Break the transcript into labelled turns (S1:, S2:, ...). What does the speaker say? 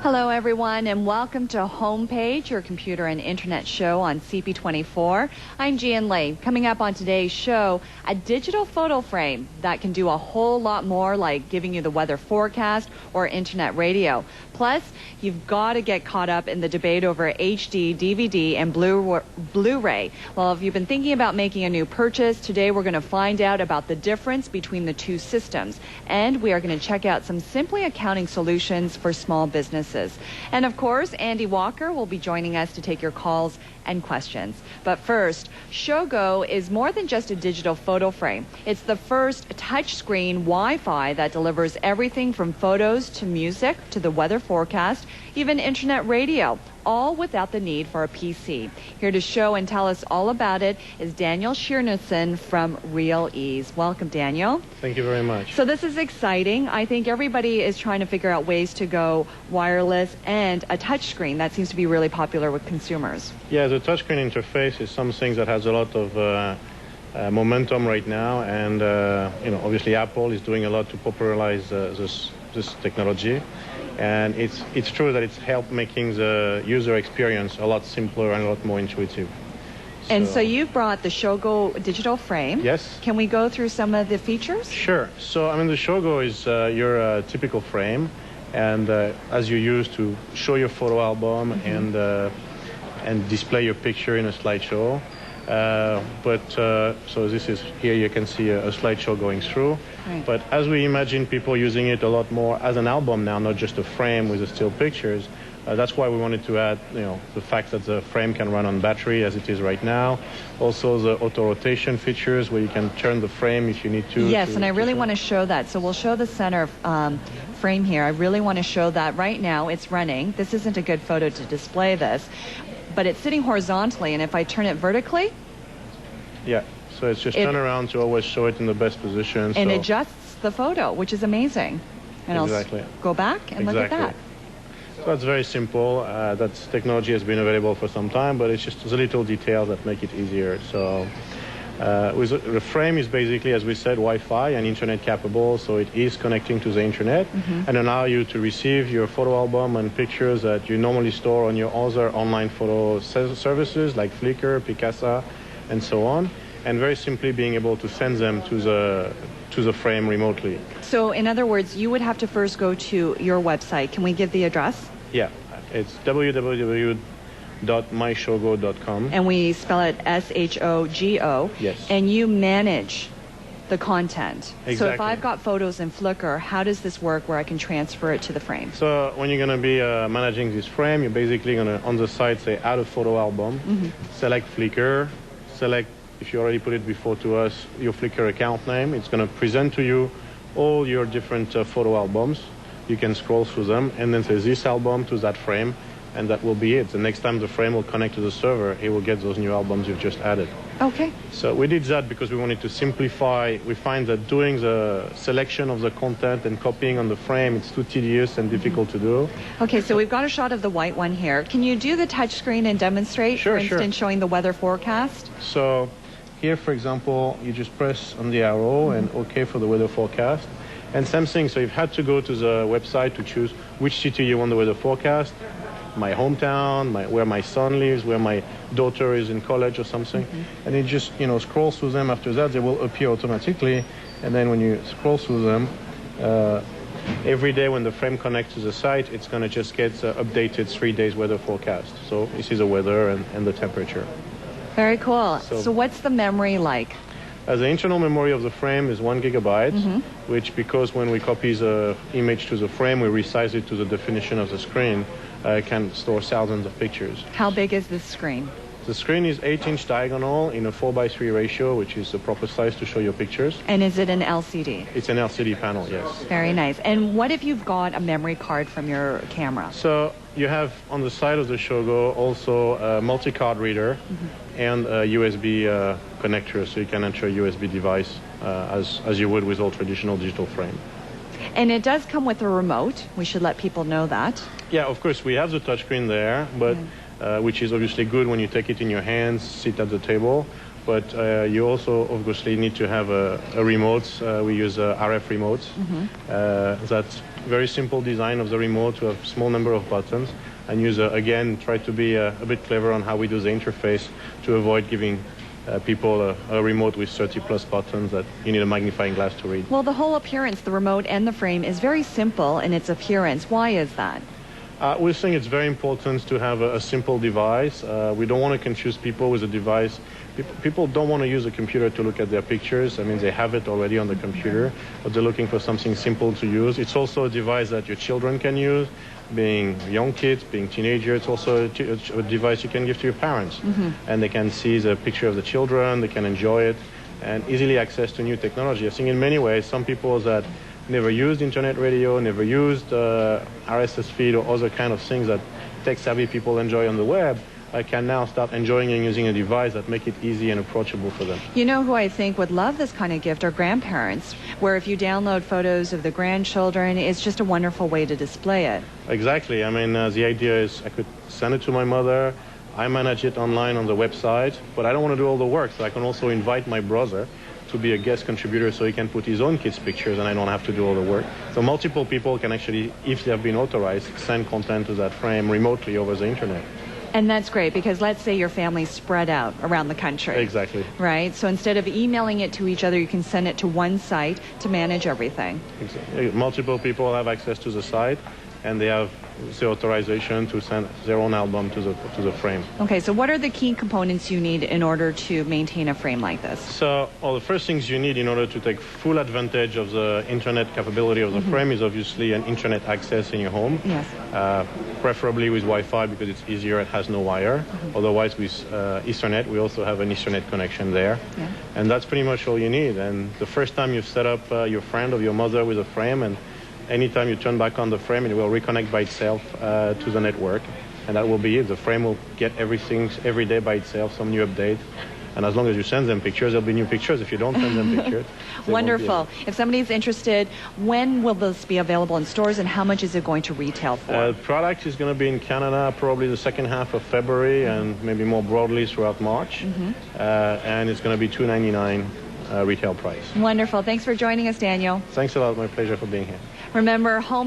S1: Hello everyone and welcome to Homepage, your computer and internet show on CP24. I'm Gian Lei. Coming up on today's show, a digital photo frame that can do a whole lot more, like giving you the weather forecast or internet radio. Plus, you've got to get caught up in the debate over HD, DVD, and Blu-ray. Well, if you've been thinking about making a new purchase, today we're going to find out about the difference between the two systems. And we are going to check out some simply accounting solutions for small businesses. And of course, Andy Walker will be joining us to take your calls and questions. But first, Shogo is more than just a digital photo frame. It's the first touchscreen Wi-Fi that delivers everything from photos to music to the weather forecast, even internet radio, all without the need for a PC. Here to show and tell us all about it is Daniel Schneerohn from Realease. Welcome, Daniel.
S2: Thank you very much.
S1: So this is exciting. I think everybody is trying to figure out ways to go wireless and a touchscreen. That seems to be really popular with consumers.
S2: Yeah, the touchscreen interface is something that has a lot of momentum right now, and obviously Apple is doing a lot to popularize this technology. And it's true that it's helped making the user experience a lot simpler and a lot more intuitive.
S1: And so you've brought the Shogo digital frame.
S2: Yes.
S1: Can we go through some of the features?
S2: Sure. So, I mean, the Shogo is your typical frame, and as you use to show your photo album and display your picture in a slideshow. So this is, here you can see a slideshow going through. Right. But as we imagine people using it a lot more as an album now, not just a frame with the still pictures, that's why we wanted to add, the fact that the frame can run on battery as it is right now. Also the auto rotation features where you can turn the frame if you need to.
S1: Yes, and I really want to show that. So we'll show the center frame here. I really want to show that right now. It's running. This isn't a good photo to display this, but it's sitting horizontally, and if I turn it vertically,
S2: yeah, so it's just turn around to always show it in the best position.
S1: And adjusts the photo, which is amazing. And
S2: exactly.
S1: I'll go back and look at that.
S2: So that's very simple. That technology has been available for some time, but it's just the little details that make it easier. So the frame is basically, as we said, Wi-Fi and internet capable, so it is connecting to the internet and allow you to receive your photo album and pictures that you normally store on your other online photo services like Flickr, Picasa, and so on, and very simply being able to send them to the frame remotely.
S1: So in other words, you would have to first go to your website. Can we give the address?
S2: Yeah, it's www.myshogo.com.
S1: And we spell it S-H-O-G-O.
S2: Yes.
S1: And you manage the content.
S2: Exactly.
S1: So if I've got photos in Flickr, how does this work where I can transfer it to the frame?
S2: So when you're going to be managing this frame, you're basically going to, on the side, say add a photo album, select Flickr, select, if you already put it before to us, your Flickr account name. It's going to present to you all your different photo albums. You can scroll through them and then say this album to that frame, and that will be it. The next time the frame will connect to the server, it will get those new albums you've just added.
S1: Okay.
S2: So we did that because we wanted to simplify. We find that doing the selection of the content and copying on the frame, it's too tedious and difficult to do.
S1: Okay, so we've got a shot of the white one here. Can you do the touch screen and demonstrate,
S2: Sure,
S1: for instance, showing the weather forecast?
S2: So here, for example, you just press on the arrow and OK for the weather forecast. And same thing, so you've had to go to the website to choose which city you want the weather forecast. My hometown, where my son lives, where my daughter is in college or something. And it just, scroll through them. After that, they will appear automatically. And then when you scroll through them, every day when the frame connects to the site, it's going to just get updated 3 days weather forecast. So this is the weather and the temperature.
S1: Very cool. So what's the memory like?
S2: The internal memory of the frame is 1 gigabyte, which, because when we copy the image to the frame, we resize it to the definition of the screen, can store thousands of pictures.
S1: How big is this screen?
S2: The screen is 8-inch diagonal in a 4:3 ratio, which is the proper size to show your pictures.
S1: And is it an LCD?
S2: It's an LCD panel, yes.
S1: Very nice. And what if you've got a memory card from your camera?
S2: So you have on the side of the Shogo also a multi-card reader and a USB connector, so you can enter a USB device as you would with all traditional digital frame.
S1: And it does come with a remote. We should let people know that.
S2: Yeah, of course, we have the touchscreen there, but which is obviously good when you take it in your hands, sit at the table. but you also obviously need to have a remote. We use RF remotes. That's very simple design of the remote to have small number of buttons, and use again try to be a bit clever on how we do the interface to avoid giving people a remote with 30 plus buttons that you need a magnifying glass to read.
S1: Well, the whole appearance, the remote and the frame, is very simple in its appearance. Why is that?
S2: We think it's very important to have a simple device. We don't want to confuse people with a device. People don't want to use a computer to look at their pictures. I mean, they have it already on the computer, but they're looking for something simple to use. It's also a device that your children can use, being young kids, being teenagers. It's also a device you can give to your parents, and they can see the picture of the children, they can enjoy it, and easily access to new technology. I think in many ways, some people that never used internet radio, never used RSS feed or other kind of things that tech-savvy people enjoy on the web, can now start enjoying and using a device that make it easy and approachable for them.
S1: You know who I think would love this kind of gift are grandparents, where if you download photos of the grandchildren, it's just a wonderful way to display it.
S2: Exactly. I mean, the idea is I could send it to my mother. I manage it online on the website, but I don't want to do all the work, so I can also invite my brother to be a guest contributor so he can put his own kids' pictures and I don't have to do all the work. So multiple people can actually, if they have been authorized, send content to that frame remotely over the internet.
S1: And that's great because let's say your family's spread out around the country.
S2: Exactly.
S1: Right? So instead of emailing it to each other, you can send it to one site to manage everything.
S2: Exactly. Multiple people have access to the site and they have the authorization to send their own album to the frame.
S1: Okay, so what are the key components you need in order to maintain a frame like this?
S2: So, the first things you need in order to take full advantage of the internet capability of the frame is obviously an internet access in your home.
S1: Yes.
S2: Preferably with Wi-Fi because it's easier, it has no wire. Otherwise with Ethernet, we also have an Ethernet connection there.
S1: Yeah.
S2: And that's pretty much all you need. And the first time you've set up your friend or your mother with a frame, and anytime you turn back on the frame, it will reconnect by itself to the network. And that will be it. The frame will get everything every day by itself, some new update. And as long as you send them pictures, there'll be new pictures. If you don't send them pictures,
S1: wonderful. If somebody's interested, when will this be available in stores and how much is it going to retail for?
S2: The product is going to be in Canada probably the second half of February and maybe more broadly throughout March. And it's going to be $2.99 retail price.
S1: Wonderful. Thanks for joining us, Daniel.
S2: Thanks a lot. My pleasure for being here.
S1: Remember, home